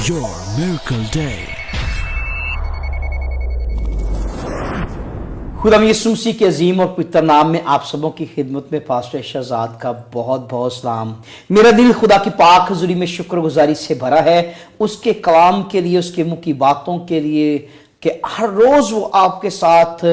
Your Miracle Day. खुदा यीशु मसीह के अजीम और पवित्र नाम में आप सबों की खिदमत में पास्टर शहजाद का बहुत बहुत सलाम। मेरा दिल खुदा की पाक हज़ूरी में शुक्रगुजारी से भरा है, उसके कलाम के लिए, उसके मुंह की बातों के लिए कि हर रोज वो आपके साथ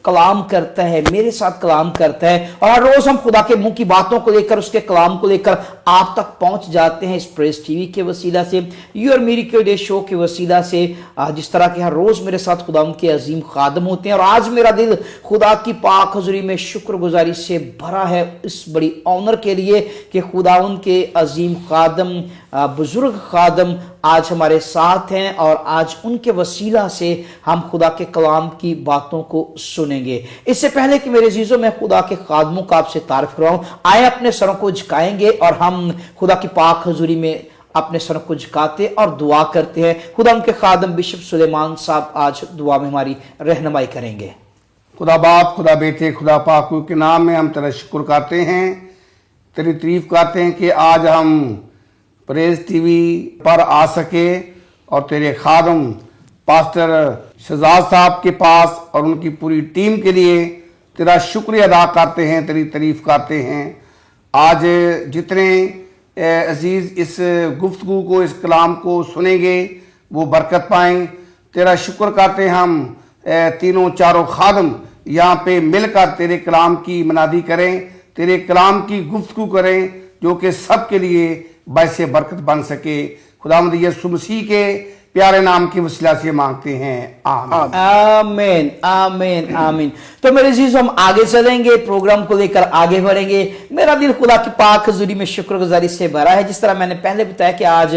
कलाम करता है, मेरे साथ कलाम करता है, और हर रोज हम खुदा के मुंह की बातों को लेकर, उसके कलाम को लेकर आप तक पहुंच जाते हैं इस प्रेस टीवी के वसीला से, योर मिरेकल डे शो के वसीला से। जिस तरह के हर रोज मेरे साथ खुदा उनके अजीम खादम होते हैं, और आज मेरा दिल खुदा की पाक हज़ूरी में शुक्रगुजारी से भरा है इस बड़ी ऑनर के लिए कि खुदा उनके अजीम खादम, बुजुर्ग खादम आज हमारे साथ हैं, और आज उनके वसीला से हम खुदा के कलाम की बातों को सुनेंगे। इससे पहले कि मेरे अजीजों मैं खुदा के खादमों का आपसे तारीफ कराऊं, आए अपने सरों को झुकाएंगे और हम खुदा की पाक हज़ूरी में अपने सरों को झुकाते और दुआ करते हैं। खुदा उनके खादम बिशप सुलेमान साहब आज दुआ में हमारी रहनुमाई करेंगे। खुदा बाप, खुदा बेटे, खुदा पाक के नाम में हम तेरा शुक्र करते हैं, तेरी तारीफ करते हैं कि आज हम प्रेस टीवी पर आ सके और तेरे खादम पास्टर शहजाद साहब के पास और उनकी पूरी टीम के लिए तेरा शुक्रिया अदा करते हैं, तेरी तारीफ करते हैं। आज जितने अजीज इस गुफ्तगू को, इस कलाम को सुनेंगे वो बरकत पाएं। तेरा शुक्र करते हैं हम तीनों चारों खादम यहाँ पे मिलकर तेरे कलाम की मनादी करें, तेरे कलाम की गुफ्तगू करें, जो कि सब के लिए बाइसे बरकत बन सके। खुदावंद यीशु मसीह के प्यारे नाम की वसीला से मांगते हैं, आमीन आमीन आमीन आमीन। तो मेरे अजीज, हम आगे चलेंगे, प्रोग्राम को लेकर आगे बढ़ेंगे। मेरा दिल खुदा की पाक हज़ूरी में शुक्रगुजारी से भरा है। जिस तरह मैंने पहले बताया कि आज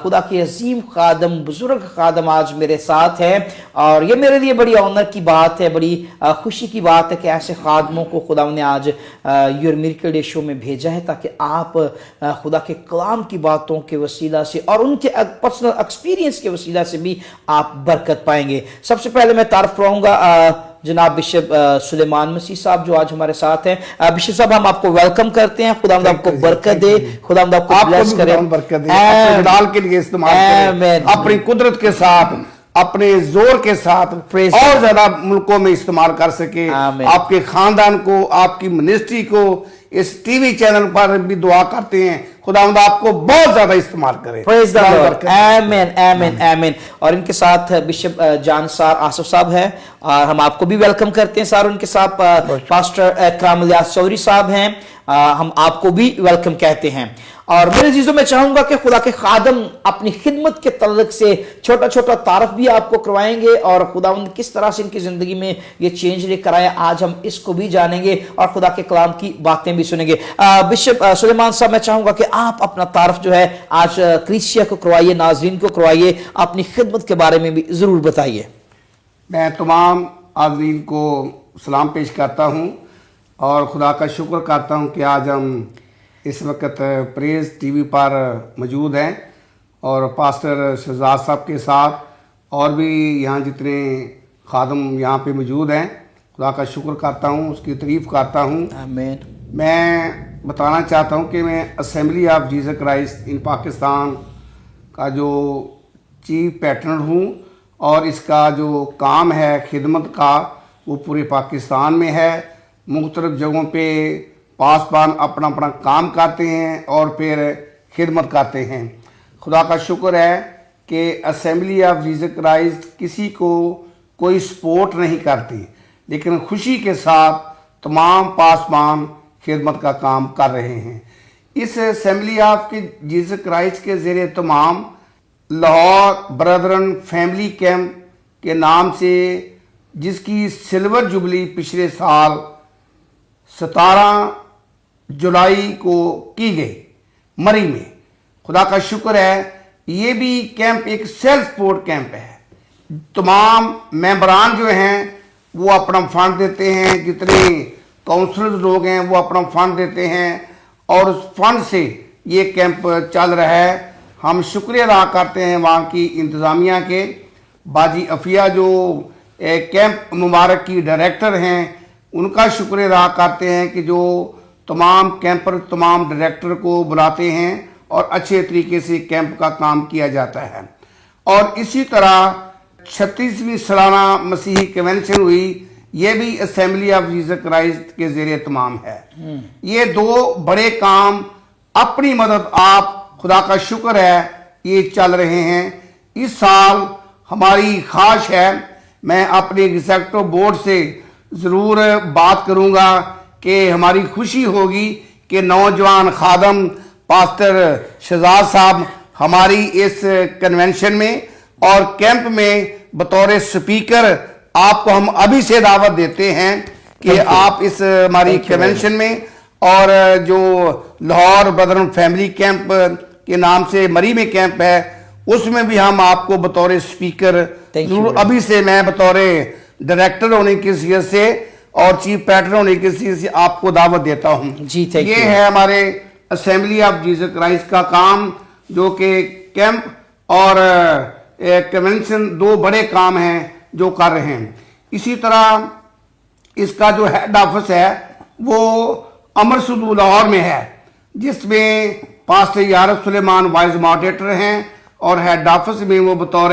खुदा के अजीम खादम, बुजुर्ग खादम आज मेरे साथ हैं, और ये मेरे लिए बड़ी ऑनर की बात है, बड़ी खुशी की बात है कि ऐसे खादमों को खुदा ने आज योर मिरेकल डे शो में भेजा है, ताकि आप खुदा के कलाम की बातों के वसीला से और उनके पर्सनल एक्सपीरियंस के वसीला से भी आप बरकत पाएंगे। सबसे पहले मैं तारीफ करूंगा जनाब बिशप सुलेमान मसीह साहब जो आज हमारे साथ हैं। बिशप साहब, हम आपको वेलकम करते हैं। खुदा आपको बरकत दे, खुदा आपको ब्लेस करे, बरकत दे, अपने जलाल के लिए इस्तेमाल करें, अपनी कुदरत के साथ, अपने जोर के साथ और ज्यादा मुल्कों में इस्तेमाल कर सके। आपके खानदान को, आपकी मिनिस्ट्री को, इस टीवी चैनल पर भी दुआ करते हैं, खुदावंद आपको बहुत ज्यादा इस्तेमाल करे। प्रेज द लॉर्ड, आमीन आमीन आमीन। और इनके साथ बिशप जानसार आसिफ साहब हैं, और हम आपको भी वेलकम करते हैं सर। उनके साथ पास्टर इकराम इलियास चौधरी साहब हैं, हम आपको भी वेलकम कहते हैं। और मेरे अजीजों, मैं चाहूंगा कि खुदा के खादम अपनी खिदमत के तल्लुक से छोटा छोटा तारफ भी आपको करवाएंगे, और खुदावंद किस तरह से इनकी जिंदगी में ये चेंज लेकर आया, आज हम इसको भी जानेंगे और खुदा के कलाम की बातें भी सुनेंगे। बिशप सुलेमान साहब, मैं चाहूंगा कि आप अपना तारफ जो है आज क्रिस्चिया को करवाइए, नाजरीन को करवाइए, अपनी खिदमत के बारे में भी जरूर बताइए। मैं तमाम नाज़रीन को सलाम पेश करता हूँ और खुदा का शुक्र करता हूँ कि आज हम इस वक्त प्रेस टीवी पर मौजूद हैं, और पास्टर शहजाद साहब के साथ और भी यहाँ जितने खादम यहाँ पे मौजूद हैं, खुदा का शुक्र करता हूँ, उसकी तारीफ करता हूँ। आमीन। मैं बताना चाहता हूँ कि मैं assembly of Jesus Christ in Pakistan का जो चीफ पैटर्न हूँ, और इसका जो काम है खिदमत का, वो पूरे पाकिस्तान में है। मुख्तलिफ जगहों पे पासबान अपना अपना काम करते हैं और फिर खिदमत करते हैं। खुदा का शुक्र है कि असेंबली ऑफ जीसस क्राइस्ट किसी को कोई सपोर्ट नहीं करती, लेकिन खुशी के साथ तमाम पासबान खिदमत का काम कर रहे हैं। इस असेंबली ऑफ जीसस क्राइस्ट के ज़रिए तमाम लाहौर ब्रदरन फैमिली कैंप के नाम से, जिसकी सिल्वर जुबली पिछले साल 17 जुलाई को की गई मरी में, खुदा का शुक्र है ये भी कैंप एक सेल्फ सपोर्ट कैंप है। तमाम मेंबरान जो हैं वो अपना फंड देते हैं, जितने काउंसलर्स लोग हैं वो अपना फंड देते हैं, और उस फंड से ये कैंप चल रहा है। हम शुक्रिया अदा करते हैं वहाँ की इंतज़ामिया के। बाजी अफिया जो कैंप मुबारक की डायरेक्टर हैं, उनका शुक्रिया अदा करते हैं कि जो तमाम कैंपर, तमाम डायरेक्टर को बुलाते हैं और अच्छे तरीके से कैंप का काम किया जाता है। اور اسی طرح 36ویں سالانہ مسیحی کنونشن ہوئی، یہ بھی اسمبلی آف جیسس کرائسٹ کے زیر اہتمام ہے۔ یہ دو بڑے کام اپنی مدد آپ خدا کا شکر ہے یہ چل رہے ہیں۔ اس سال ہماری خواہش ہے، میں اپنے ایگزیکٹو بورڈ سے ضرور بات کروں گا کہ ہماری خوشی ہوگی کہ نوجوان خادم پاسٹر شہزاد صاحب ہماری اس کنونشن میں اور کیمپ میں بطور سپیکر آپ کو ہم ابھی سے دعوت دیتے ہیں کہ آپ اس ہماری کنونشن میں، اور جو لاہور بدرن فیملی کیمپ کے نام سے مری میں کیمپ ہے، اس میں بھی ہم آپ کو بطور سپیکر ضرور ابھی سے میں بطور ڈائریکٹر ہونے کی حیثیت سے اور چیف پیٹرن ہونے کی حیثیت سے آپ کو دعوت دیتا ہوں۔ یہ ہے ہمارے اسمبلی آف جیسس کرائسٹ کا کام، جو کہ کیمپ اور کنونشن دو بڑے کام ہیں جو کر رہے ہیں۔ اسی طرح اس کا جو ہیڈ آفس ہے وہ امر سدو لاہور میں ہے، جس میں پاسٹر یارب سلیمان وائز ماڈریٹر ہیں اور ہیڈ آفس میں وہ بطور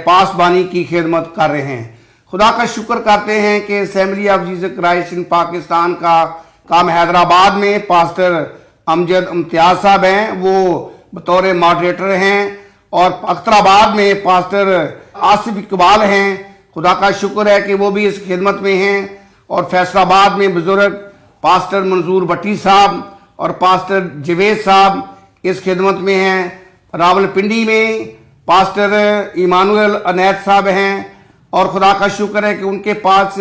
پاسبانی کی خدمت کر رہے ہیں۔ خدا کا شکر کرتے ہیں کہ اسمبلی آف جیسس کرائسٹ ان پاکستان کا کام حیدرآباد میں پاسٹر امجد امتیاز صاحب ہیں، وہ بطور ماڈریٹر ہیں، اور اختر آباد میں پاسٹر آصف اقبال ہیں، خدا کا شکر ہے کہ وہ بھی اس خدمت میں ہیں، اور فیصل آباد میں بزرگ پاسٹر منظور بٹی صاحب اور پاسٹر جوید صاحب اس خدمت میں ہیں۔ راول پنڈی میں پاسٹر ایمانویل انیت صاحب ہیں، اور خدا کا شکر ہے کہ ان کے پاس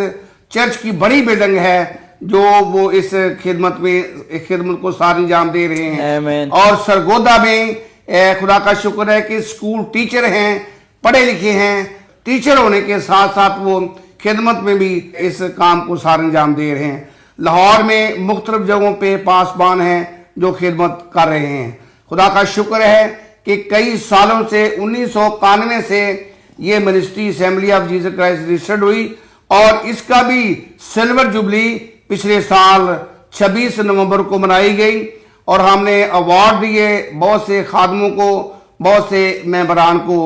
چرچ کی بڑی بلڈنگ ہے جو وہ اس خدمت کو سار انجام دے رہے ہیں۔ اور سرگودا میں خدا کا شکر ہے کہ اسکول ٹیچر ہیں، پڑھے لکھے ہیں، ٹیچر ہونے کے ساتھ ساتھ وہ خدمت میں بھی اس کام کو سار انجام دے رہے ہیں۔ لاہور میں مختلف جگہوں پہ پاسبان ہیں جو خدمت کر رہے ہیں۔ خدا کا شکر ہے کہ کئی سالوں سے 1991 سے یہ ministry assembly of Jesus Christ registered ہوئی، اور اس کا بھی سلور جوبلی پچھلے سال 26 نومبر کو منائی گئی، اور ہم نے ایوارڈ دیے بہت سے خادموں کو، بہت سے ممبران کو۔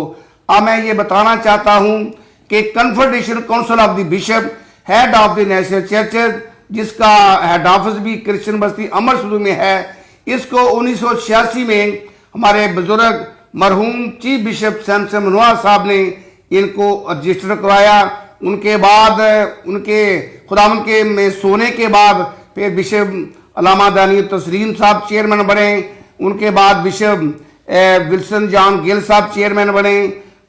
اب میں یہ بتانا چاہتا ہوں کہ confederation council of the bishop head of the national churches, جس کا ہیڈ آفس بھی کرسچن بستی امر سدو میں ہے، اس کو 1986 میں ہمارے بزرگ مرحوم چیف بشپ سیمسن منوہا صاحب نے ان کو رجسٹر کروایا۔ ان کے بعد ان کے خداوند کے میں سونے کے بعد پھر بشپ علامہ دانی تسلیم صاحب چیئرمین بنے، ان کے بعد بشپ ولسن جان گل صاحب چیئرمین بنے،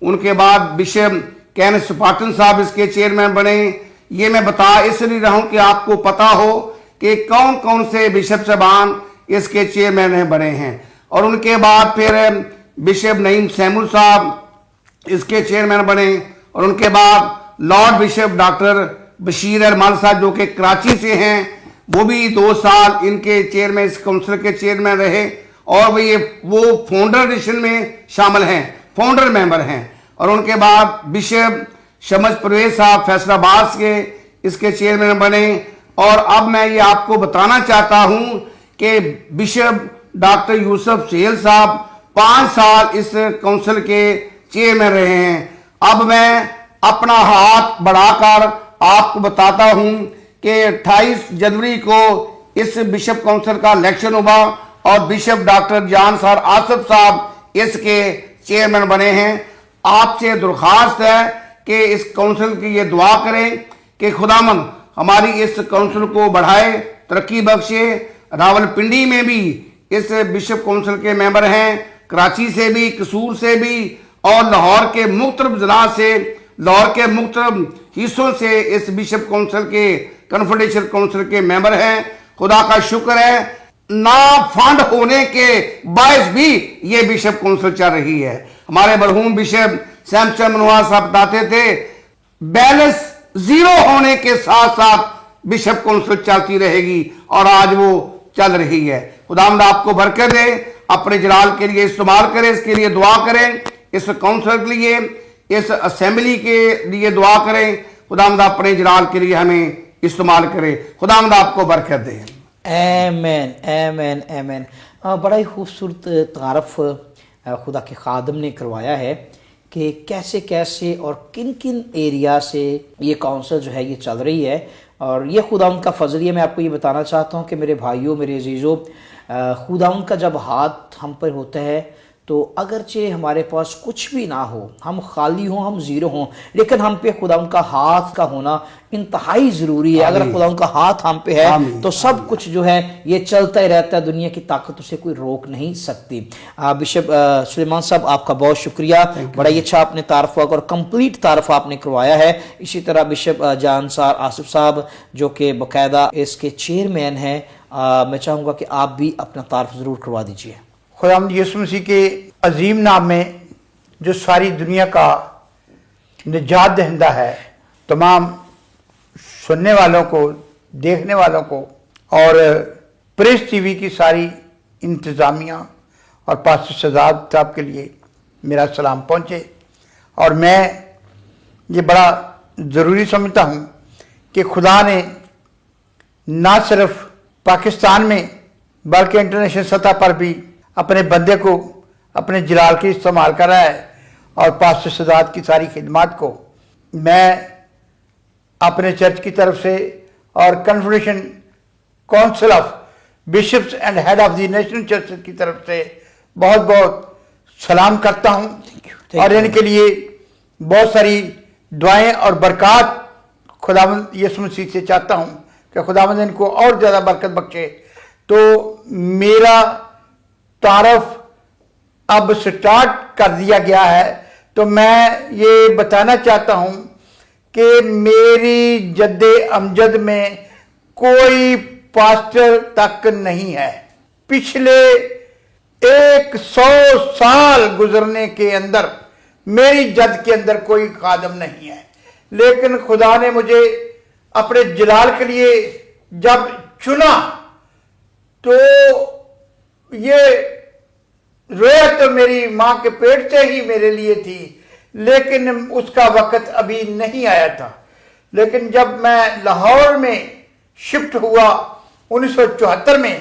ان کے بعد بشپ کینس سپاٹن صاحب اس کے چیئرمین بنے۔ یہ میں بتا اس لیے رہا ہوں کہ آپ کو پتا ہو کہ کون کون سے بشپ صاحبان اس کے چیئرمین بنے ہیں۔ اور ان کے بعد پھر بشپ نعیم سیمول صاحب اس کے چیئرمین بنے، اور ان کے بعد لارڈ بشپ ڈاکٹر بشیر ارمال صاحب جو کہ کراچی سے ہیں، وہ بھی 2 سال ان کے چیئرمین اس کونسل کے چیئرمین رہے، اور وہ فاؤنڈر ایڈیشن میں شامل ہیں، فاؤنڈر ممبر ہیں۔ اور ان کے بعد بشپ شمس پرویز صاحب فیصل آباد کے اس کے چیئرمین بنے۔ اور اب میں یہ آپ کو بتانا چاہتا ہوں کہ بشپ ڈاکٹر یوسف سہیل صاحب 5 سال اس کونسل کے چیئرمین رہے ہیں۔ اب میں اپنا ہاتھ بڑھا کر آپ کو بتاتا ہوں کہ 28 جنوری کو اس بشپ کونسل کا الیکشن ہوا، اور بشپ ڈاکٹر جان سار آصف صاحب اس کے چیئرمین بنے ہیں۔ آپ سے درخواست ہے کہ اس کونسل کی یہ دعا کریں کہ خداوند ہماری اس کونسل کو بڑھائے، ترقی بخشے۔ راول پنڈی میں بھی اس بشپ کونسل کے ممبر ہیں، کراچی سے بھی، قصور سے بھی، اور لاہور کے مختلف ضلع سے، لاہور کے مختلف حصوں سے اس بشپ کونسل کے کنفیڈریشن کونسل کے ممبر ہیں۔ خدا کا شکر ہے نا فنڈ ہونے کے باعث بھی یہ بشپ کونسل چل رہی ہے۔ ہمارے مرحوم بشپ سیمسن منوہا صاحب بتاتے تھے بیلنس زیرو ہونے کے ساتھ ساتھ بشپ کونسل چلتی رہے گی، اور آج وہ چل رہی ہے۔ خداوند آپ کو برکت دے، اپنے جلال کے لیے استعمال کریں، اس کے لیے دعا کریں، اس کونسل کے لیے، اس اسمبلی کے لیے دعا کریں۔ خداوند اپنے جلال کے لیے ہمیں استعمال کرے۔ خداوند آپ کو برکت دے۔ آمین آمین آمین۔ بڑا ہی خوبصورت تعارف خدا کے خادم نے کروایا ہے کہ کیسے کیسے اور کن کن ایریا سے یہ کونسل جو ہے یہ چل رہی ہے، اور یہ خداوند کا فضل ہے۔ میں آپ کو یہ بتانا چاہتا ہوں کہ میرے بھائیوں، میرے عزیزوں، خداوند کا جب ہاتھ ہم پر ہوتا ہے تو اگرچہ ہمارے پاس کچھ بھی نہ ہو، ہم خالی ہوں، ہم زیرو ہوں، لیکن ہم پہ خداوند کا ہاتھ کا ہونا انتہائی ضروری ہے۔ اگر خداوند کا ہاتھ ہم پہ ہے تو سب کچھ جو ہے یہ چلتا ہی رہتا ہے، دنیا کی طاقت اسے کوئی روک نہیں سکتی۔ بشپ سلیمان صاحب، آپ کا بہت شکریہ، بڑا ہی اچھا آپ نے تعارف اور کمپلیٹ تعارف آپ نے کروایا ہے۔ اسی طرح بشپ جان سار آصف صاحب جو کہ باقاعدہ اس کے چیئرمین ہیں، میں چاہوں گا کہ آپ بھی اپنا تعارف ضرور کروا دیجیے۔ خداوند یسوع مسیح کے عظیم نام میں جو ساری دنیا کا نجات دہندہ ہے، تمام سننے والوں کو، دیکھنے والوں کو اور پریس ٹی وی کی ساری انتظامیہ اور پاسٹر شہزاد صاحب کے لیے میرا سلام پہنچے۔ اور میں یہ بڑا ضروری سمجھتا ہوں کہ خدا نے نہ صرف پاکستان میں بلکہ انٹرنیشنل سطح پر بھی اپنے بندے کو اپنے جلال کے استعمال کر رہا ہے، اور پاسٹر شہزاد کی ساری خدمات کو میں اپنے چرچ کی طرف سے اور confederation council of bishops and head of the national church کی طرف سے بہت بہت سلام کرتا ہوں، اور ان کے لیے بہت ساری دعائیں اور برکات خداوند یسوع مسیح سے چاہتا ہوں کہ خداوند ان کو اور زیادہ برکت بخشے۔ تو میرا تعارف اب سٹارٹ کر دیا گیا ہے، تو میں یہ بتانا چاہتا ہوں کہ میری جد امجد میں کوئی پاسٹر تک نہیں ہے۔ پچھلے 100 سال گزرنے کے اندر میری جد کے اندر کوئی خادم نہیں ہے، لیکن خدا نے مجھے اپنے جلال کے لیے جب چنا تو یہ رویت میری ماں کے پیٹ سے ہی میرے لیے تھی، لیکن اس کا وقت ابھی نہیں آیا تھا۔ لیکن جب میں لاہور میں شفٹ ہوا 1974 میں،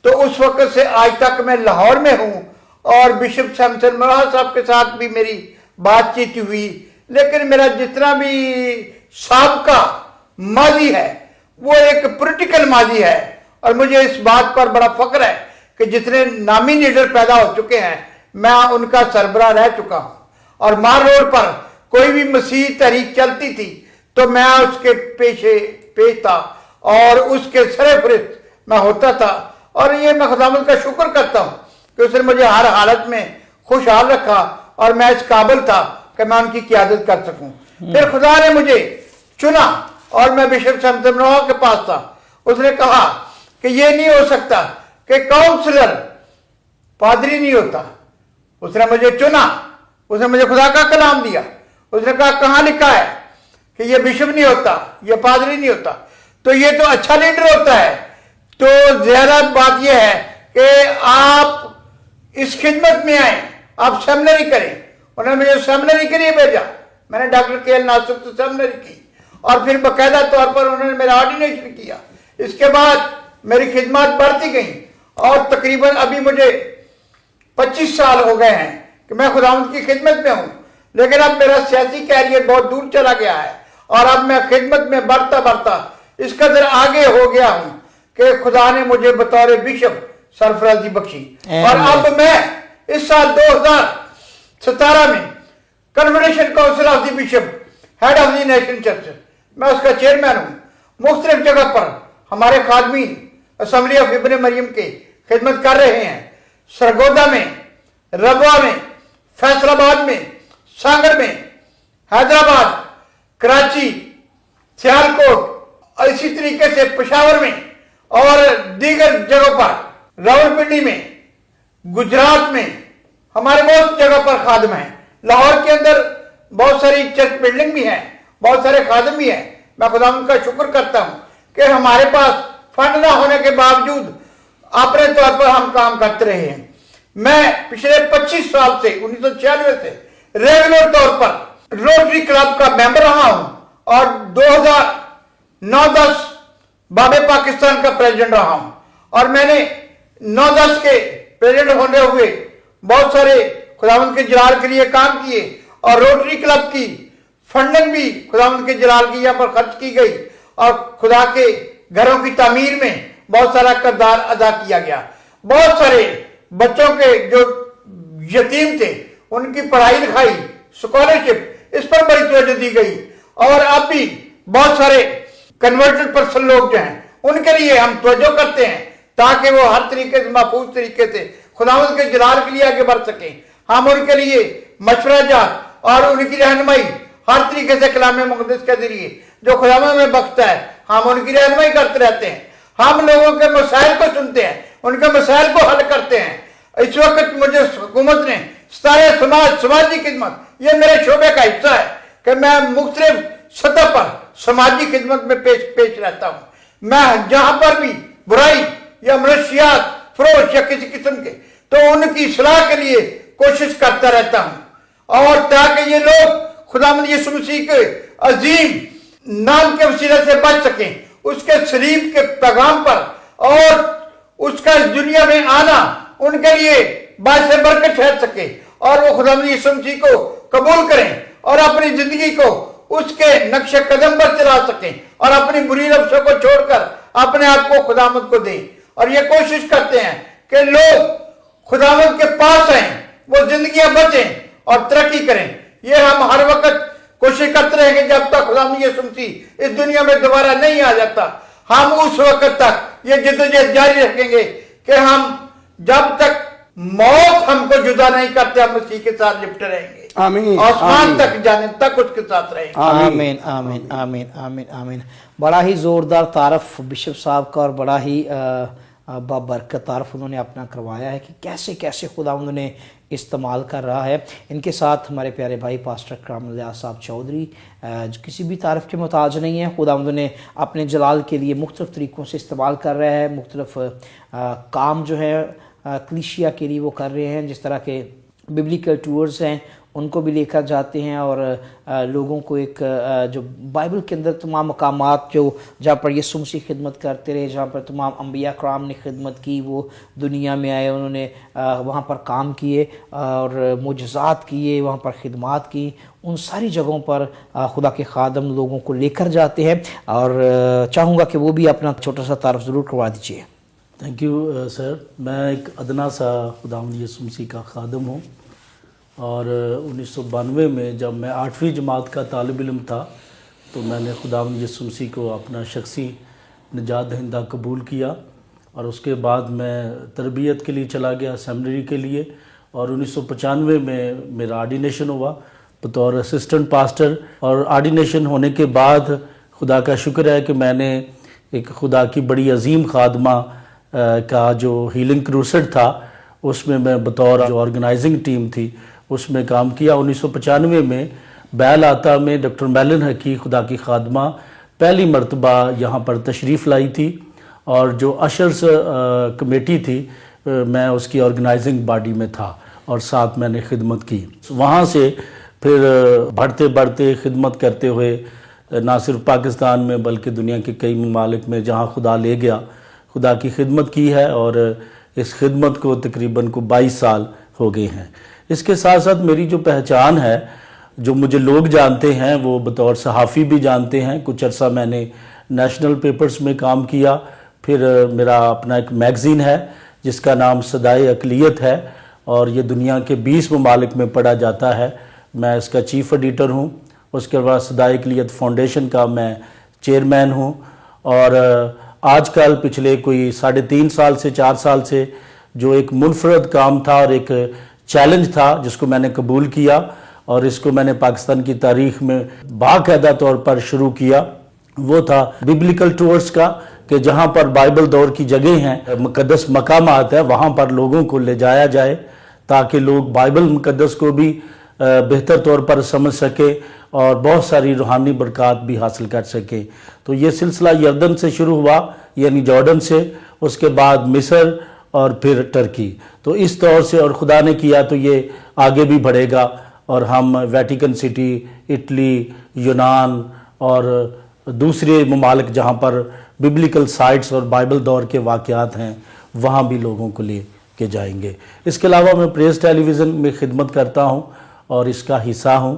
تو اس وقت سے آج تک میں لاہور میں ہوں، اور بشپ سیمسن مرا صاحب کے ساتھ بھی میری بات چیت ہوئی، لیکن میرا جتنا بھی سابقہ ماضی ہے وہ ایک پولیٹیکل ماضی ہے، اور مجھے اس بات پر بڑا فخر ہے کہ جتنے نامی لیڈر پیدا ہو چکے ہیں میں ان کا سربراہ رہ چکا ہوں، اور مار روڈ پر کوئی بھی مسیح تحریک چلتی تھی تو میں اس کے پیش تھا اور اس کے سرفرست میں ہوتا تھا، اور یہ میں خداوند کا شکر کرتا ہوں کہ اس نے مجھے ہر حالت میں خوشحال رکھا اور میں اس قابل تھا کہ میں ان کی قیادت کر سکوں۔ پھر خدا نے مجھے چنا اور میں بشپ سیمسن مرا کے پاس تھا، اس نے کہا کہ یہ نہیں ہو سکتا کہ کاؤنسلر پادری نہیں ہوتا۔ اس نے مجھے چنا، اس نے مجھے خدا کا کلام دیا، اس نے کہا کہاں لکھا ہے کہ یہ بشپ نہیں ہوتا، یہ پادری نہیں ہوتا، تو یہ تو اچھا لیڈر ہوتا ہے۔ تو زیادہ بات یہ ہے کہ آپ اس خدمت میں آئیں، آپ سیمنری کریں۔ انہوں نے مجھے سیمنری کے لیے بھیجا، میں نے ڈاکٹر کے ایل ناصر سے سیمنری کی، اور پھر باقاعدہ طور پر انہوں نے میرا آرڈینیشن کیا۔ اس کے بعد میری خدمات بڑھتی گئیں، اور تقریباً ابھی مجھے 25 سال ہو گئے ہیں کہ میں خداوند کی خدمت میں ہوں، لیکن اب میرا سیاسی کیریئر بہت دور چلا گیا ہے، اور اب میں خدمت میں بڑھتا بڑھتا اس قدر آگے ہو گیا ہوں کہ خدا نے مجھے بطور بشپ سرفرازی بخشی، اور اب میں اس سال 2017 میں confederation council of the bishop head of the national church, میں اس کا چیئرمین ہوں۔ مختلف جگہ پر ہمارے خادمین اسمبلی آف ابن مریم کے خدمت کر رہے ہیں، سرگودا میں، ربوہ میں، فیصل آباد میں، سانگر میں، حیدرآباد، کراچی، سیالکوٹ، اور اسی طریقے سے پشاور میں اور دیگر جگہوں پر، راولپنڈی میں، گجرات میں، ہمارے بہت جگہ پر خادم ہیں۔ لاہور کے اندر بہت ساری چرچ بلڈنگ بھی ہیں، بہت سارے خادم بھی ہیں۔ میں خداوند کا شکر کرتا ہوں کہ ہمارے پاس فنڈ نہ ہونے کے باوجود اپنے طور پر ہم کام کرتے رہے ہیں۔ میں پچھلے 25 سال سے 1996 سے ریگولر طور پر روٹری کلب کا ممبر رہا ہوں، اور 2009-10 باب پاکستان کا پریزیڈنٹ رہا ہوں، اور میں نے 9-10 کے پریزیڈنٹ ہونے ہوئے بہت سارے خداوند کے جلال کے لیے کام کیے، اور روٹری کلب کی فنڈنگ بھی خداوند کے جلال کی یہاں پر خرچ کی گئی اور خدا کے گھروں کی تعمیر میں بہت سارا کردار ادا کیا گیا. بہت سارے بچوں کے جو یتیم تھے ان کی پڑھائی لکھائی اسکالرشپ اس پر بڑی توجہ دی گئی. اور اب بھی بہت سارے کنورٹڈ پرسن لوگ جو ہیں ان کے لیے ہم توجہ کرتے ہیں تاکہ وہ ہر طریقے سے محفوظ طریقے سے خداوند کے جلال کے لیے آگے بڑھ سکیں. ہم ان کے لیے مشورہ جات اور ان کی رہنمائی ہر طریقے سے کلام مقدس کے ذریعے جو خداوند میں بخشتا ہے ہم ان کی رہنمائی کرتے رہتے ہیں. ہم لوگوں کے مسائل کو سنتے ہیں, ان کے مسائل کو حل کرتے ہیں. اس وقت مجھے حکومت نے سماجی خدمت یہ میرے شعبے کا حصہ ہے کہ میں مختلف سطح پر سماجی خدمت میں پیش رہتا ہوں. میں جہاں پر بھی برائی یا منشیات فروش یا کسی قسم کے تو ان کی اصلاح کے لیے کوشش کرتا رہتا ہوں, اور تاکہ یہ لوگ خداوند یسوع مسیح کے عظیم نام کے وسیلے سے بچ سکیں, اس کے صلیب کے پیغام پر اور اس کا اس دنیا میں آنا ان کے لیے باعث برکت ٹھہر سکے, اور وہ خداوند یسوع مسیح کو قبول کریں اور اپنی زندگی کو اس کے نقش قدم پر چلا سکیں اور اپنی بری نفسوں کو چھوڑ کر اپنے آپ کو خداوند کو دیں. اور یہ کوشش کرتے ہیں کہ لوگ خداوند کے پاس آئیں, وہ زندگیاں بچیں اور ترقی کریں. یہ ہم ہر وقت کوشش کرتے رہیں گے جب تک خداوند یسوع مسیح اس دنیا میں دوبارہ نہیں آ جاتا. ہم اس وقت تک یہ جدوجہد جاری رکھیں گے کہ ہم جب تک موت ہم کو جدا نہیں کرتے ہم مسیح کے ساتھ لپٹے رہیں گے, آمین, آسمان تک جانے تک اس کے ساتھ رہیں گے. آمین آمین آمین آمین آمین. بڑا ہی زوردار تعارف بشپ صاحب کا اور بڑا ہی بابرکت تعارف انہوں نے اپنا کروایا ہے کہ کیسے کیسے خداوند نے استعمال کر رہا ہے. ان کے ساتھ ہمارے پیارے بھائی پاسٹر کرام اللہ صاحب چودھری جو کسی بھی تعارف کے محتاج نہیں ہے. خداوند نے اپنے جلال کے لیے مختلف طریقوں سے استعمال کر رہا ہے. مختلف کام جو ہے کلیشیا کے لیے وہ کر رہے ہیں, جس طرح کے ببلیکل ٹورز ہیں ان کو بھی لے کر جاتے ہیں اور لوگوں کو ایک جو بائبل کے اندر تمام مقامات جو جہاں پر یسوع مسیح خدمت کرتے رہے, جہاں پر تمام انبیاء کرام نے خدمت کی, وہ دنیا میں آئے, انہوں نے وہاں پر کام کیے اور معجزات کیے, وہاں پر خدمات کی. ان ساری جگہوں پر خدا کے خادم لوگوں کو لے کر جاتے ہیں, اور چاہوں گا کہ وہ بھی اپنا چھوٹا سا تعارف ضرور کروا دیجیے. Thank you sir. میں ایک ادنا سا خداوند یسوع مسیح کا خادم ہوں, اور 1992 میں جب میں 8ویں جماعت کا طالب علم تھا تو میں نے خداوند یسوع مسیح کو اپنا شخصی نجات دہندہ قبول کیا, اور اس کے بعد میں تربیت کے لیے چلا گیا سیمنری کے لیے, اور 1995 میں میرا آرڈینیشن ہوا بطور اسسٹنٹ پاسٹر. اور آرڈینیشن ہونے کے بعد خدا کا شکر ہے کہ میں نے ایک خدا کی بڑی عظیم خادمہ کا جو ہیلنگ کروسڈ تھا اس میں میں بطور جو آرگنائزنگ ٹیم تھی اس میں کام کیا. 1995 میں بیل آتا میں ڈاکٹر میلن حقی خدا کی خادمہ پہلی مرتبہ یہاں پر تشریف لائی تھی, اور جو اشرز کمیٹی تھی میں اس کی آرگنائزنگ باڈی میں تھا اور ساتھ میں نے خدمت کی. وہاں سے پھر بڑھتے بڑھتے خدمت کرتے ہوئے نہ صرف پاکستان میں بلکہ دنیا کے کئی ممالک میں جہاں خدا لے گیا خدا کی خدمت کی ہے, اور اس خدمت کو تقریباً 22 سال ہو گئے ہیں. اس کے ساتھ ساتھ میری جو پہچان ہے, جو مجھے لوگ جانتے ہیں وہ بطور صحافی بھی جانتے ہیں. کچھ عرصہ میں نے نیشنل پیپرز میں کام کیا, پھر میرا اپنا ایک میگزین ہے جس کا نام صدائے اقلیت ہے, اور یہ دنیا کے 20 ممالک میں پڑھا جاتا ہے. میں اس کا چیف ایڈیٹر ہوں. اس کے بعد صدائے اقلیت فاؤنڈیشن کا میں چیئرمین ہوں, اور آج کل پچھلے کوئی 3.5 سال سے 4 سال سے جو ایک منفرد کام تھا اور ایک چیلنج تھا جس کو میں نے قبول کیا, اور اس کو میں نے پاکستان کی تاریخ میں باقاعدہ طور پر شروع کیا, وہ تھا ببلیکل ٹورز کا, کہ جہاں پر بائبل دور کی جگہیں ہیں, مقدس مقامات ہیں, وہاں پر لوگوں کو لے جایا جائے تاکہ لوگ بائبل مقدس کو بھی بہتر طور پر سمجھ سکے اور بہت ساری روحانی برکات بھی حاصل کر سکے. تو یہ سلسلہ یردن سے شروع ہوا, یعنی جارڈن سے, اس کے بعد مصر اور پھر ٹرکی. تو اس طور سے, اور خدا نے کیا تو یہ آگے بھی بڑھے گا, اور ہم ویٹیکن سٹی, اٹلی, یونان اور دوسرے ممالک جہاں پر ببلیکل سائٹس اور بائبل دور کے واقعات ہیں وہاں بھی لوگوں کو لے کے جائیں گے. اس کے علاوہ میں پریس ٹیلی ویژن میں خدمت کرتا ہوں, और इसका हिस्सा हूँ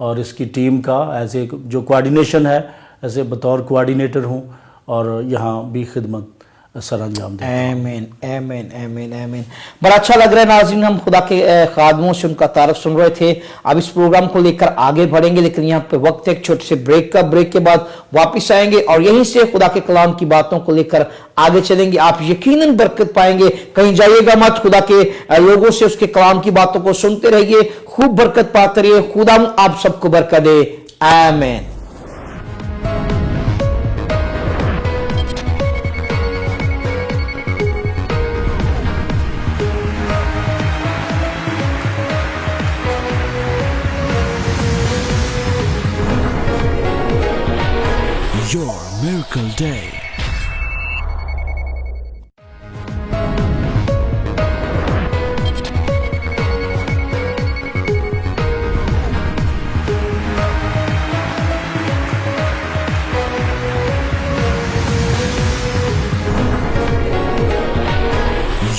और इसकी टीम का एज ए जो कोऑर्डिनेशन है ऐसे बतौर कोऑर्डिनेटर हूँ और यहाँ भी खिदमत सर अंजाम देता हूँ। आमीन आमीन आमीन आमीन। बड़ा अच्छा लग रहा है नाज़रीन, हम खुदा के खादमों से उनका तारफ सुन रहे थे। अब इस प्रोग्राम को लेकर आगे बढ़ेंगे, लेकिन यहाँ पे वक्त है एक छोटे से ब्रेक का। ब्रेक के बाद वापस आएंगे और यहीं से खुदा के कलाम की बातों को लेकर आगे चलेंगे। आप यकीनन बरकत पाएंगे, कहीं जाइएगा मत, खुदा के लोगों से उसके कलाम की बातों को सुनते रहिए, खूब बरकत पाते रहिए। खुदा आप सबको बरकत दे, आमीन। Your Miracle Day.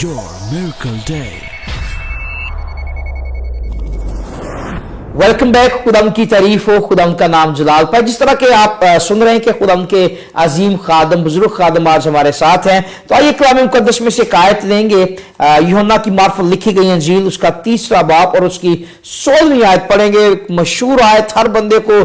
Your Miracle Day. Welcome back. खुदाम की तारीफ हो, खुदाम का नाम जलाल पाए। जिस तरह के आप सुन रहे हैं कि खुदाम के अजीम खादम, बुजुर्ग खादम आज हमारे साथ हैं, तो आइए कलाम मुकद्दस में से एक आयत लेंगे। यूहन्ना की मार्फत लिखी गई अंजील उसका 3 बाब और उसकी 16वीं आयत पढ़ेंगे। मशहूर आयत, हर बंदे को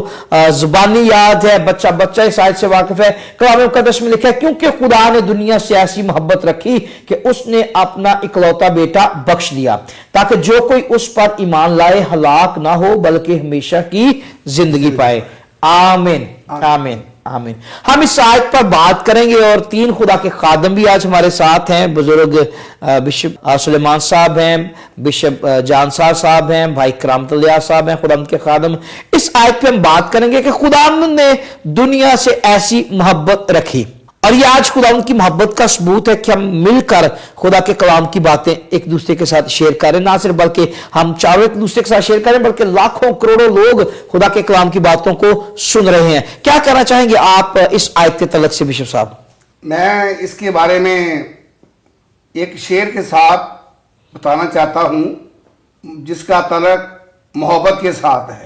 जुबानी याद है, बच्चा बच्चा इस आयत से वाकिफ है। कलाम मुकद्दस में लिखा है, क्योंकि खुदा ने दुनिया से ऐसी मोहब्बत रखी कि उसने अपना इकलौता बेटा बख्श दिया, ताकि जो कोई उस पर ईमान लाए हलाक ना हो बल्कि हमेशा की जिंदगी पाए। आमीन आमीन आमीन। हम इस आयत पर बात करेंगे और 3 खुदा के खादम भी आज हमारे साथ हैं। बुजुर्ग बिशप सुलेमान साहब हैं, बिशप जानसार साहब हैं, भाई करामतुल्लाह साहब हैं, खुदा के खादम। इस आयत पे हम बात करेंगे कि खुदा ने दुनिया से ऐसी मोहब्बत रखी, और ये आज खुदा की मोहब्बत का सबूत है कि हम मिलकर खुदा के कलाम की बातें एक दूसरे के साथ शेयर करें। ना सिर्फ बल्कि हम चारों एक दूसरे के साथ शेयर करें, बल्कि लाखों करोड़ों लोग खुदा के कलाम की बातों को सुन रहे हैं। क्या कहना चाहेंगे आप इस आयत के तलक से बिशप साहब? मैं इसके बारे में एक शेर के साथ बताना चाहता हूं जिसका तलक मोहब्बत के साथ है।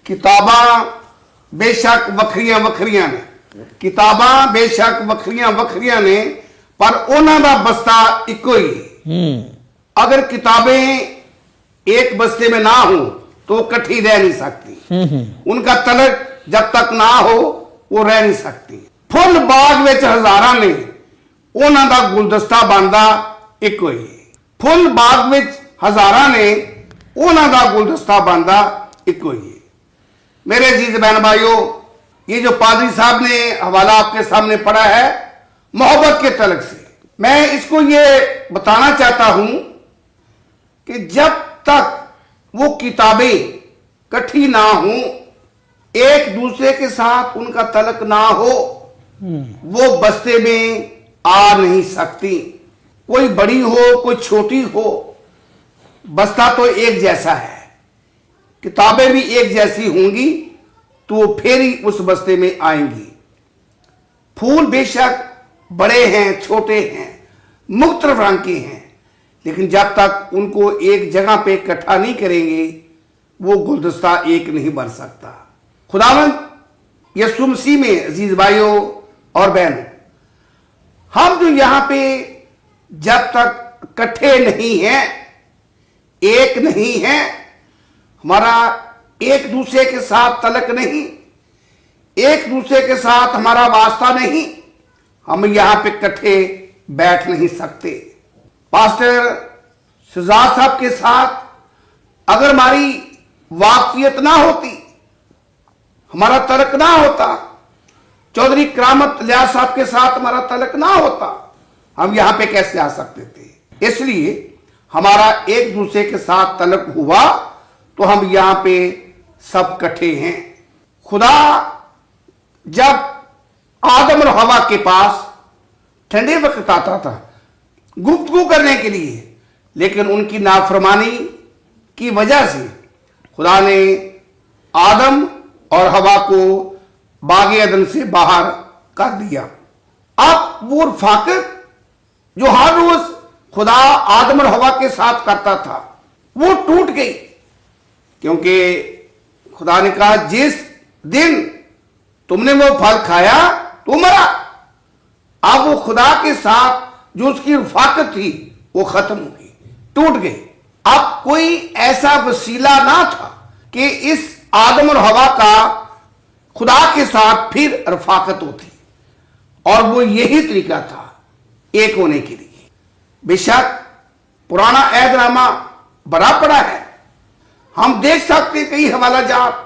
किताबा बेशक वखरियां वखरियां ने, किताबा बेशक वखरियां वखरियां ने, पर उन्हां दा बस्ता इको ही है। अगर किताबें एक बस्ते में ना हो तो इकट्ठी रह नहीं सकती। उनका तलक जब तक ना हो वो रह नहीं सकती। फुल बाग विच हजारां ने, उन्हां दा गुलदस्ता बनदा इको ही है। फुल बाग विच हजारां ने, उन्हां दा गुलदस्ता बनदा इको ही है। मेरे अजीज बहन भाइयों, ये जो पादरी साहब ने हवाला आपके सामने पढ़ा है मोहब्बत के तलक से, मैं इसको ये बताना चाहता हूं कि जब तक वो किताबें इकट्ठी ना हो, एक दूसरे के साथ उनका तलक ना हो, वो बस्ते में आ नहीं सकती। कोई बड़ी हो कोई छोटी हो, बस्ता तो एक जैसा है। किताबें भी एक जैसी होंगी तो फिर ही उस बस्ते में आएंगी। फूल बेशक बड़े हैं छोटे हैं, मुख्तलिफ रंग के हैं, लेकिन जब तक उनको एक जगह पे इकट्ठा नहीं करेंगे वो गुलदस्ता एक नहीं बन सकता। खुदावंद यीशु मसीह में अजीज भाइयों और बहनों, हम जो यहां पे जब तक इकट्ठे नहीं हैं, एक नहीं हैं, हमारा एक दूसरे के साथ तलक नहीं, एक दूसरे के साथ हमारा वास्ता नहीं, हम यहां पे इकट्ठे बैठ नहीं सकते। पास्टर शहजाद साहब के साथ अगर हमारी वाकफियत ना होती, हमारा तलक ना होता, चौधरी करामत लिया साहब के साथ हमारा तलक ना होता, हम यहां पे कैसे आ सकते थे? इसलिए हमारा एक दूसरे के साथ तलक हुआ तो हम यहां पे सब इकट्ठे हैं। खुदा जब आदम और हवा के पास ठंडे वक्त आता था गुफ्तगू करने के लिए, लेकिन उनकी नाफरमानी की वजह से खुदा ने आदम और हवा को बागे अदन से बाहर कर दिया। अब वो रफाकत जो हर रोज खुदा आदम और हवा के साथ करता था वो टूट गई। क्योंकि खुदा ने कहा जिस दिन तुमने वो फल खाया तो मरा। अब वो खुदा के साथ जो उसकी रफाकत थी वो खत्म हो गई, टूट गई। अब कोई ऐसा वसीला ना था कि इस आदम और हवा का खुदा के साथ फिर रफाकत होती, और वो यही तरीका था एक होने के लिए। बेशक पुराना अहदनामा बड़ा पड़ा है, हम देख सकते हैं कई हवाला जात,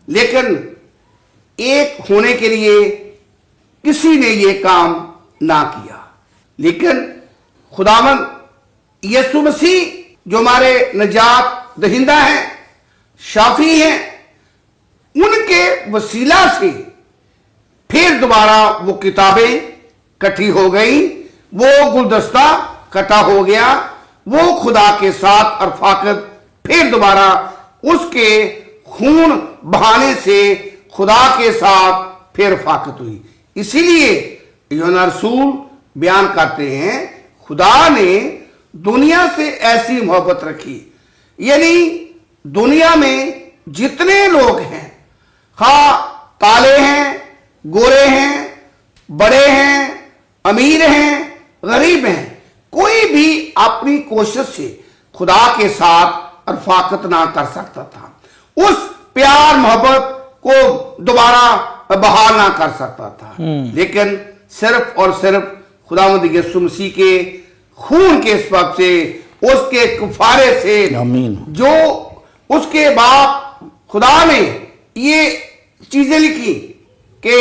लेकिन एक होने के लिए किसी ने ये काम ना किया। लेकिन खुदावंद यीशु मसीह जो हमारे निजात दहिंदा हैं, शाफी हैं, उनके वसीला से फिर दोबारा वो किताबें इकट्ठी हो गई, वो गुलदस्ता इकट्ठा हो गया, वो खुदा के साथ रफाकत फिर दोबारा उसके खून बहाने से खुदा के साथ फिर रफाकत हुई। इसीलिए यूहन्ना रसूल बयान करते हैं खुदा ने दुनिया से ऐसी मोहब्बत रखी, यानी दुनिया में जितने लोग हैं, हाँ काले हैं, गोरे हैं, बड़े हैं, अमीर हैं, गरीब हैं, कोई भी अपनी कोशिश से खुदा के साथ रफाकत ना कर सकता था, उस प्यार मोहब्बत को दोबारा बहाल ना कर सकता था। लेकिन सिर्फ और सिर्फ खुदावंद यीशु मसीह के खून के सबब से, उसके कुफारे से, आमीन। जो उसके बाप खुदा ने ये चीजें लिखी कि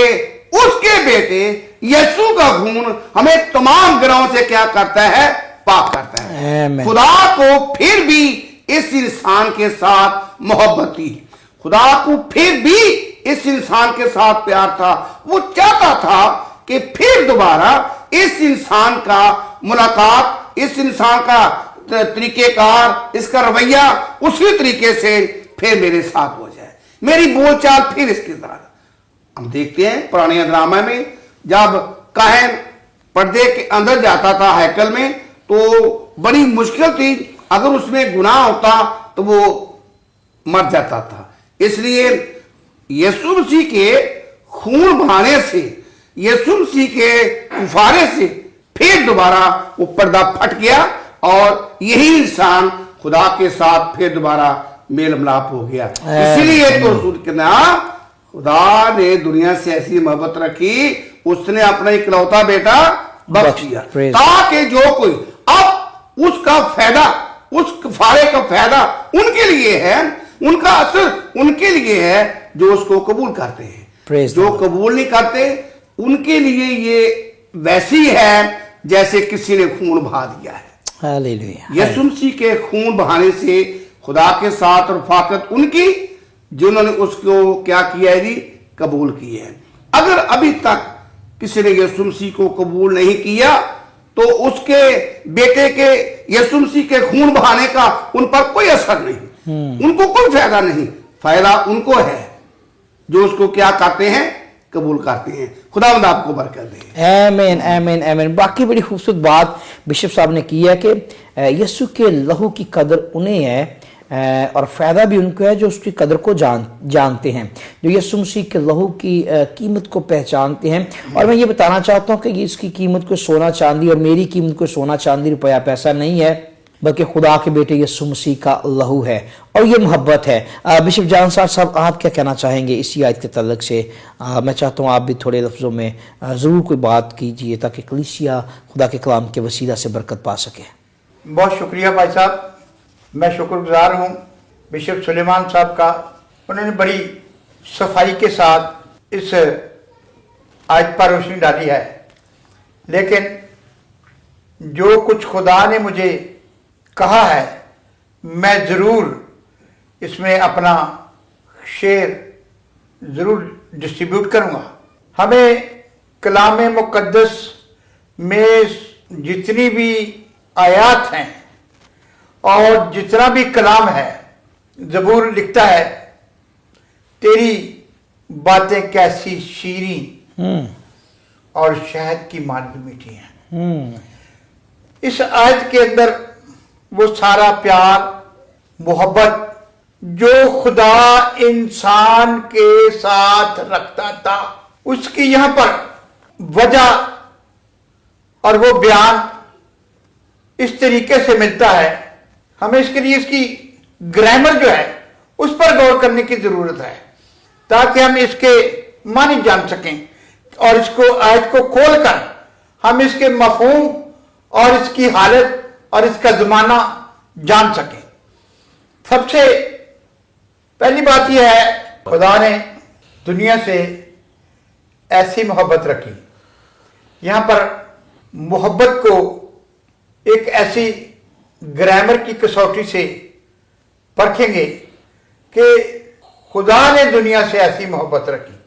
उसके बेटे यीशु का खून हमें तमाम गुनाहों से क्या करता है, पाक करता है। आमीन। खुदा को फिर भी इस इंसान के साथ मोहब्बत थी, खुदा को फिर भी इस इंसान के साथ प्यार था। वो चाहता था कि फिर दोबारा इस इंसान का मुलाकात, इस इंसान का तरीकेकार, इसका रवैया उसी तरीके से फिर मेरे साथ हो जाए, मेरी बोलचाल फिर इसके साथ। हम देखते हैं पुराने ड्रामा में जब काहन पर्दे के अंदर जाता था हैकल में, तो बड़ी मुश्किल थी, अगर उसमें गुनाह होता तो वो मर जाता था। इसलिए यीशु मसीह के खून बहाने से, यीशु मसीह के कुफारे से फिर दोबारा वो पर्दा फट गया, और यही इंसान खुदा के साथ फिर दोबारा मेल मिलाप हो गया। इसलिए तो खुदा ने दुनिया से ऐसी मोहब्बत रखी, उसने अपना इकलौता बेटा बख्श दिया, ताकि जो कोई अब उसका फायदा, उस कुफारे का फायदा उनके लिए है, उनका असर उनके लिए है जो उसको कबूल करते हैं। जो कबूल नहीं करते उनके लिए ये वैसी है जैसे किसी ने खून बहा दिया है। हालेलुया। यीशु मसीह के खून बहाने से खुदा के साथ रफाकत उनकी, जिन्होंने उसको क्या किया है जी, कबूल किया है। अगर अभी तक किसी ने यीशु मसीह को कबूल नहीं किया तो उसके बेटे के यीशु मसीह के खून बहाने का उन पर कोई असर नहीं, उनको कोई फायदा नहीं। फायदा उनको है जो उसको क्या करते हैं, कबूल करते हैं। खुदावंद आपको बरकत दे। आमीन आमीन आमीन। बाकी बड़ी खूबसूरत बात बिशप साहब ने की है कि यीशु के लहू की कदर उन्हें है और फ़ायदा भी उनको है जो उसकी कदर को जानते हैं, जो यीशु मसीह के लहू की कीमत को पहचानते हैं। और मैं ये बताना चाहता हूँ कि इसकी कीमत को सोना चांदी और मेरी कीमत को सोना चांदी रुपया पैसा नहीं है, बल्कि खुदा के बेटे यीशु मसीह का लहू है और ये मोहब्बत है। बिशप जान साहब आप क्या कहना चाहेंगे इसी आयत के तल्लक से? मैं चाहता हूँ आप भी थोड़े लफ्ज़ों में ज़रूर कोई बात कीजिए ताकि कलीसिया खुदा के कलाम के वसीला से बरकत पा सके। बहुत शुक्रिया भाई साहब, मैं शुक्रगुजार हूँ बिशप सुलेमान साहब का। उन्होंने बड़ी सफाई के साथ इस आयत पर रोशनी डाली है, लेकिन जो कुछ खुदा ने मुझे कहा है मैं ज़रूर इसमें अपना शेयर ज़रूर डिस्ट्रीब्यूट करूँगा। हमें कलाम मुक़द्दस में जितनी भी आयात हैं और जितना भी कलाम है, ज़बूर लिखता है तेरी बातें कैसी शीरीं और शहद की मानवी मीठी हैं। इस आयत के अंदर वो सारा प्यार, मोहब्बत, जो खुदा इंसान के साथ रखता था, उसकी यहां पर वजह और वो बयान इस तरीके से मिलता है। हमें इसके लिए इसकी ग्रामर जो है उस पर गौर करने की जरूरत है, ताकि हम इसके मानी जान सकें और इसको आयत को खोलकर हम इसके मफहूम और इसकी हालत और इसका जमाना जान सकें। सबसे पहली बात यह है, खुदा ने दुनिया से ऐसी मोहब्बत रखी। यहां पर मोहब्बत को एक ऐसी ग्रामर की कसौटी से परखेंगे कि खुदा ने दुनिया से ऐसी मोहब्बत रखी।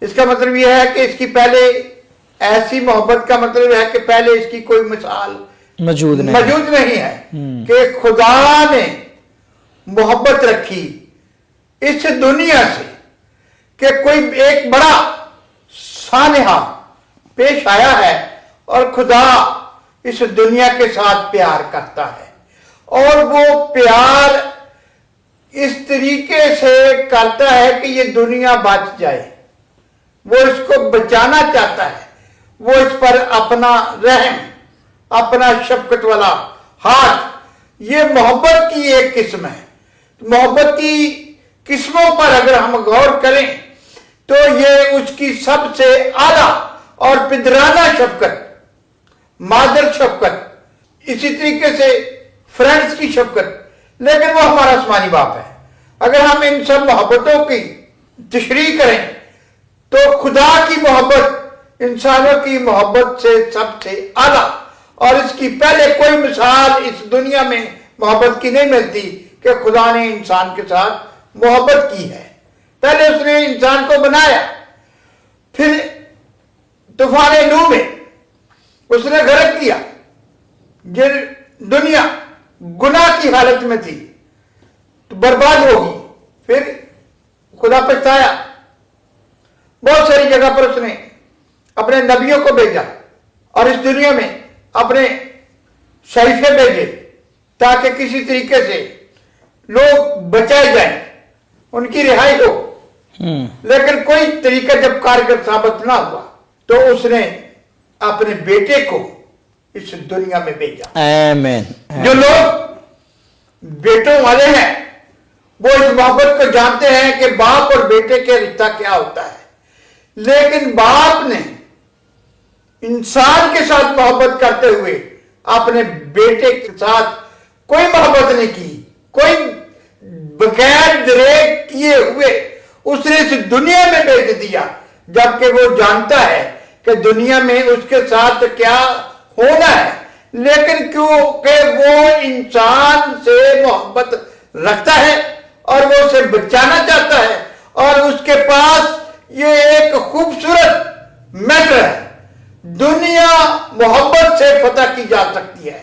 इसका मतलब यह है कि इसकी पहले ऐसी मोहब्बत का मतलब है कि पहले इसकी कोई मिसाल मौजूद नहीं है कि खुदा ने मोहब्बत रखी इस दुनिया से कि कोई एक बड़ा सानहा पेश आया है और खुदा इस दुनिया के साथ प्यार करता है और वो प्यार इस तरीके से करता है कि ये दुनिया बच जाए। वो इसको बचाना चाहता है, वो इस पर अपना रहम, अपना शफकत वाला हाथ, ये मोहब्बत की एक किस्म है। मोहब्बत की किस्मों पर अगर हम गौर करें तो ये उसकी सबसे आला और पिदराना शफकत, मादर शफकत, इसी तरीके से फ्रेंड्स की शफकत, लेकिन वो हमारा आसमानी बाप है। अगर हम इन सब मोहब्बतों की तशरीह करें तो खुदा की मोहब्बत इंसानों की मोहब्बत से सबसे आला, और इसकी पहले कोई मिसाल इस दुनिया में मोहब्बत की नहीं मिलती कि खुदा ने इंसान के साथ मोहब्बत की है। पहले उसने इंसान को बनाया, फिर तूफान नूह में उसने गर्क किया। ये दुनिया गुनाह की हालत में थी तो बर्बाद होगी, फिर खुदा पछताया। बहुत सारी जगह पर उसने अपने नबियों को भेजा और इस दुनिया में अपने शरीफे भेजे ताकि किसी तरीके से लोग बचाए जाएं, उनकी रिहाई हो। लेकिन कोई तरीका जब कारगर साबित ना हुआ तो उसने अपने बेटे को इस दुनिया में भेजा। आमीन। जो लोग बेटों वाले हैं वो इस मोहब्बत को जानते हैं कि बाप और बेटे के रिश्ता क्या होता है, लेकिन बाप ने इंसान के साथ मोहब्बत करते हुए अपने बेटे के साथ कोई मोहब्बत नहीं की, कोई बगैर दरेक किए हुए उसने इस दुनिया में भेज दिया, जबकि वो जानता है कि दुनिया में उसके साथ क्या होना है। लेकिन क्योंकि वो इंसान से मोहब्बत रखता है और वो उसे बचाना चाहता है, और उसके पास ये एक खूबसूरत मैटर है। दुनिया मोहब्बत से फतह की जा सकती है।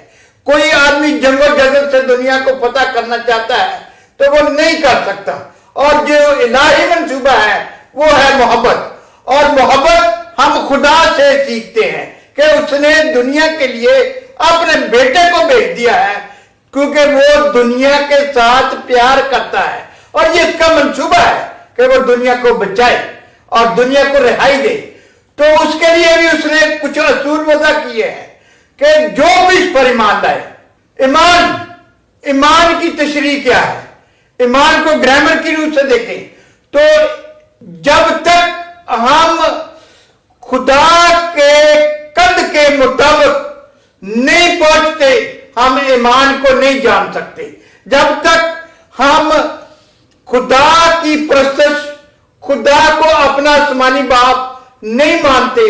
कोई आदमी जंगल से दुनिया को फतह करना चाहता है तो वो नहीं कर सकता, और जो इलाही मंसूबा है वो है मोहब्बत। और मोहब्बत हम खुदा से सीखते हैं कि उसने दुनिया के लिए अपने बेटे को भेज दिया है, क्योंकि वो दुनिया के साथ प्यार करता है और ये इसका मंसूबा है कि वो दुनिया को बचाए और दुनिया को रिहाई दे। तो उसके लिए भी उसने कुछ असूल वज़ा किए हैं कि जो भी इस पर ईमान लाए। ईमान की तशरीह क्या है? ईमान को ग्रामर की रूप से देखें तो जब तक हम खुदा के कद के मुताबिक नहीं पहुंचते हम ईमान को नहीं जान सकते। जब तक हम खुदा की परस्तिश, खुदा को अपना आसमानी बाप नहीं मानते,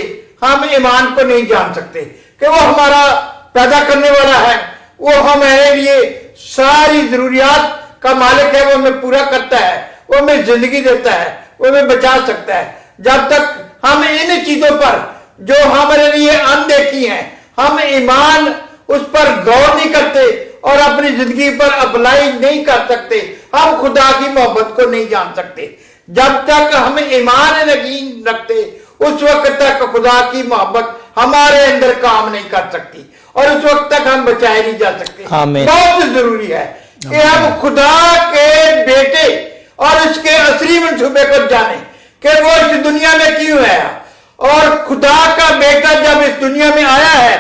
हम ईमान को नहीं जान सकते कि वो हमारा पैदा करने वाला है, वो हमारे लिए सारी जरूरियात का मालिक है, वो हमें पूरा करता है, वो हमें जिंदगी देता है, वो हमें बचा सकता है। जब तक हम इन चीजों पर जो हमारे लिए अनदेखी हैं, हम ईमान उस पर गौर नहीं करते और अपनी जिंदगी पर अप्लाई नहीं कर सकते, हम खुदा की मोहब्बत को नहीं जान सकते। जब तक हम ईमान यकीन रखते उस वक्त तक खुदा की मोहब्बत हमारे अंदर काम नहीं कर सकती और उस वक्त तक हम बचाए नहीं जा सकते। आमीन। बहुत जरूरी है कि हम खुदा के बेटे और इसके असली मंसूबे को जाने कि वो इस दुनिया में क्यों आया, और खुदा का बेटा जब इस दुनिया में आया है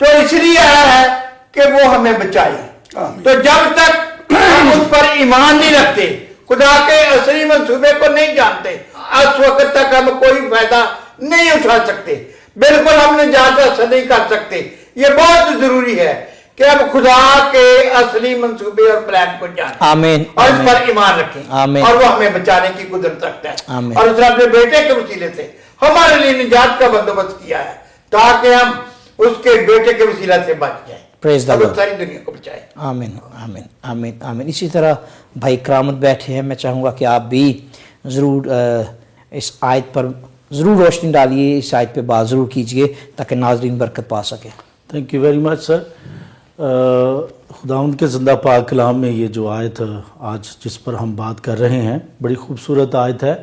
तो इसलिए आया है कि वो हमें बचाए। तो जब तक हम उस पर ईमान नहीं रखते, खुदा के असली मंसूबे को नहीं जानते, उस वक्त तक हम कोई फायदा नहीं उठा सकते, बिल्कुल हम निजात हासिल नहीं कर सकते। ये बहुत जरूरी है कि हम खुदा के असली मंसूबे और प्लान को जानें, आमीन, और इस आमीन। पर ईमान रखें, आमीन। और वो हमें बचाने की कुदरत रखता है, आमीन। और उसने अपने बेटे के वसीले से हमारे लिए निजात का बंदोबस्त किया है ताकि हम उसके बेटे के वसीला से बच जाएं Praise the और Lord. वो सारी दुनिया को बचाए। आमीन, आमीन, आमीन, आमीन। इसी तरह भाई करामत बैठे हैं, मैं चाहूँगा कि आप भी ज़रूर इस आयत पर ज़रूर रोशनी डालिए, इस आयत पे बात ज़रूर कीजिए ताकि नाज़रीन बरकत पा सके। Thank you very much sir. खुदावंद के ज़िंदा पाक कलाम में ये जो आयत आज जिस पर हम बात कर रहे हैं बड़ी खूबसूरत आयत है,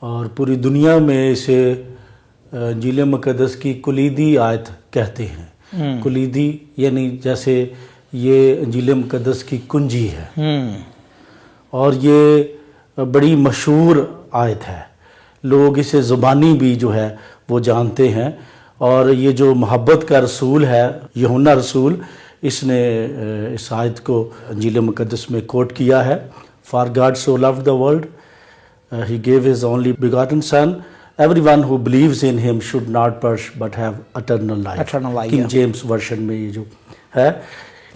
और पूरी दुनिया में इसे इंजील मुक़द्दस की कुलीदी आयत कहते हैं। कुलीदी यानी जैसे ये इंजील मुक़द्दस की कुंजी है, और ये बड़ी मशहूर आयत है, लोग इसे ज़ुबानी भी जो है वो जानते हैं। और ये जो मोहब्बत का रसूल है यूहन्ना रसूल, इसने इस आयत को इंजील मुक़द्दस में कोट किया है। For God so loved the world he gave his only begotten son, everyone who believes in him should not perish but have eternal life। Eternal life, king yeah। James version में ये जो है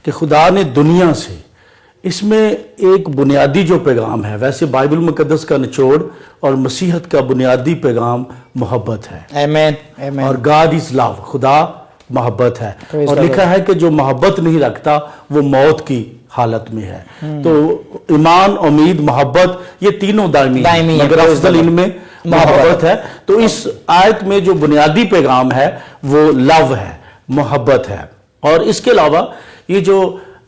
कि खुदा ने दुनिया से, इसमें एक बुनियादी जो पैगाम है, वैसे बाइबल मुक़द्दस का निचोड़ और मसीहत का बुनियादी पैगाम मोहब्बत है। आमीन, आमीन। और गॉड इज लव, खुदा मोहब्बत है। Praise और the लिखा है कि जो मोहब्बत नहीं रखता वो मौत की हालत में है। तो ईमान, उम्मीद, मोहब्बत ये तीनों दायमी दायमी है, है। मगर Praise अफजल the Lord। इनमें मोहब्बत है। तो इस आयत में जो बुनियादी पैगाम है वो लव है, मोहब्बत है। और इसके अलावा ये जो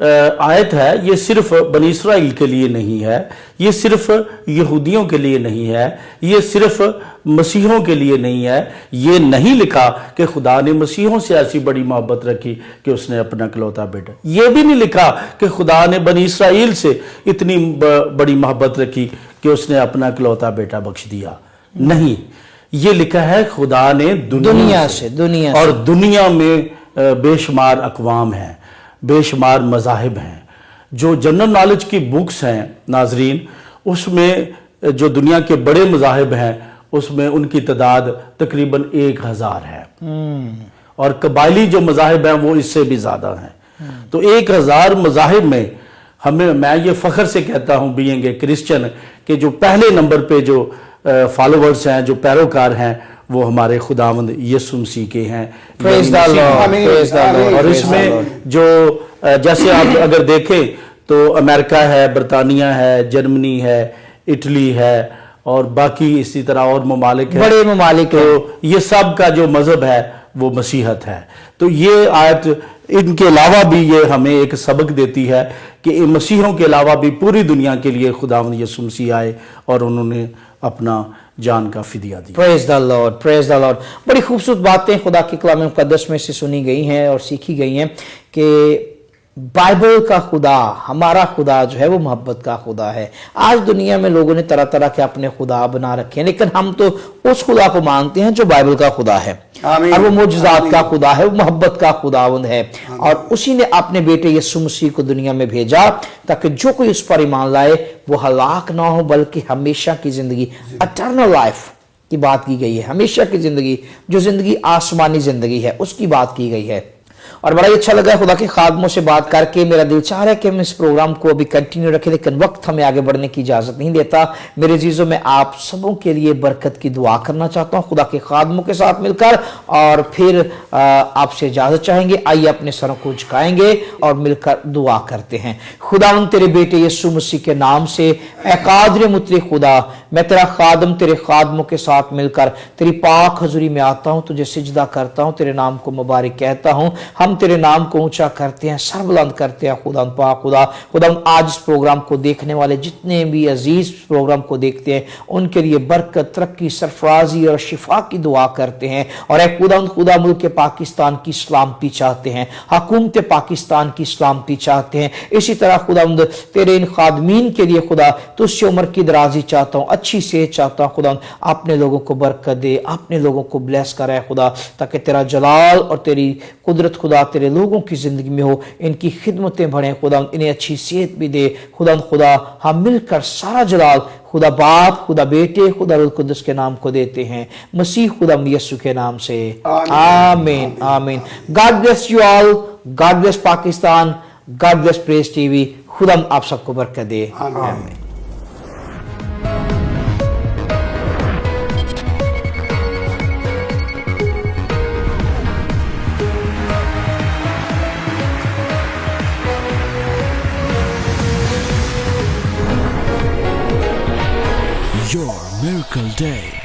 आयत है ये सिर्फ बनी इसराइल के लिए नहीं है, ये सिर्फ यहूदियों के लिए नहीं है, ये सिर्फ मसीहों के लिए नहीं है। ये नहीं लिखा कि खुदा ने मसीहों से ऐसी बड़ी मोहब्बत रखी कि उसने अपना इकलौता बेटा, ये भी नहीं लिखा कि खुदा ने बनी इसराइल से इतनी बड़ी मोहब्बत रखी कि उसने अपना इकलौता बेटा बख्श दिया। नहीं, ये लिखा है खुदा ने दुनिया से और दुनिया में बेशुमार अक़वाम हैं, बेशुमार मज़ाहिब हैं। जो जनरल नॉलेज की बुक्स हैं नाजरीन, उसमें जो दुनिया के बड़े मज़ाहिब हैं उसमें उनकी तादाद तकरीबन 1000 है, और कबायली जो मज़ाहिब हैं वो इससे भी ज़्यादा हैं। तो 1000 मज़ाहिब में मैं ये फ़ख्र से कहता हूँ बीइंग ए क्रिश्चियन कि जो पहले नंबर पे जो फॉलोवर्स हैं, जो पैरोकार हैं, वो हमारे खुदावंद यीशु मसीह के हैं। Praise the Lord, praise the Lord, और praise the इसमें Lord। जो जैसे आप अगर देखें तो अमेरिका है, बरतानिया है, जर्मनी है, इटली है, और बाकी इसी तरह और ममालिक हैं, बड़े ममालिक। तो ये सब का जो मजहब है वो मसीहत है। तो ये आयत इनके अलावा भी ये हमें एक सबक देती है कि मसीहों के अलावा भी पूरी दुनिया के लिए खुदावंद यीशु मसीह आए और उन्होंने अपना जान का फिदिया दिया। Praise the Lord, praise the Lord. बड़ी खूबसूरत बातें खुदा के कलाम मुक़द्दस में से सुनी गई हैं और सीखी गई हैं कि बाइबल का खुदा, हमारा खुदा जो है वो मोहब्बत का खुदा है। आज दुनिया में लोगों ने तरह तरह के अपने खुदा बना रखे हैं, लेकिन हम तो उस खुदा को मानते हैं जो बाइबल का खुदा है, और वो मोजज़ात का खुदा है, वो मोहब्बत का खुदावंद है। और उसी ने अपने बेटे यीशु मसीह को दुनिया में भेजा ताकि जो कोई उस पर ईमान लाए वो हलाक ना हो बल्कि हमेशा की जिंदगी, एटर्नल लाइफ की बात की गई है। हमेशा की जिंदगी, जो जिंदगी आसमानी जिंदगी है, उसकी बात की गई है। और बड़ा ही अच्छा लगा खुदा के खादमों से बात करके। मेरा दिल चाह रहा है कि हम इस प्रोग्राम को अभी कंटिन्यू रखें, लेकिन वक्त हमें आगे बढ़ने की इजाजत नहीं देता। मेरे जीजों में आप सबों के लिए बरकत की दुआ करना चाहता हूं खुदा के खादमों के साथ मिलकर, और फिर आपसे इजाजत चाहेंगे। आइए अपने सरों को झुकाएंगे और मिलकर दुआ करते हैं। खुदावंद तेरे बेटे यीशु मसीह के नाम से, ऐ कादिर मुतलक खुदा, मैं तेरा खादम तेरे खादमों के साथ मिलकर तेरी पाक हजूरी में आता हूं, तुझे सिजदा करता हूं, तेरे नाम को मुबारक कहता हूं। हम हम तेरे नाम को ऊंचा करते हैं, सरबुलंद करते हैं खुदा पाक खुदा। खुदा आज इस प्रोग्राम को देखने वाले जितने भी अजीज प्रोग्राम को देखते हैं उनके लिए बरकत, तरक्की, सरफराजी और शिफा की दुआ करते हैं। और ए खुदा मुल्क पाकिस्तान की सलामती चाहते हैं, हुकूमत पाकिस्तान की सलामती चाहते हैं। इसी तरह खुदा तेरे इन खादमीन के लिए खुदा तुझसे उम्र की दराजी चाहता हूँ, अच्छी सेहत चाहता हूँ खुदा। अपने लोगों को बरकत दे, अपने लोगों को ब्लेस करे खुदा, ताकि तेरा जलाल और तेरी कुदरत खुदा तेरे लोगों की जिंदगी में हो, इनकी खिदमतें बढ़े खुदा, इन्हें अच्छी सेहत भी दे खुदा। हम मिलकर सारा जलाल खुदा बाप, खुदा बेटे, खुदा रूह कुद्दुस के नाम को देते हैं, मसीह खुदा यीशु के नाम से, आमीन आमीन। God bless you all, God bless Pakistan, God bless press TV. खुदा आप सबको बरकत दे, आमीन। Your Miracle Day.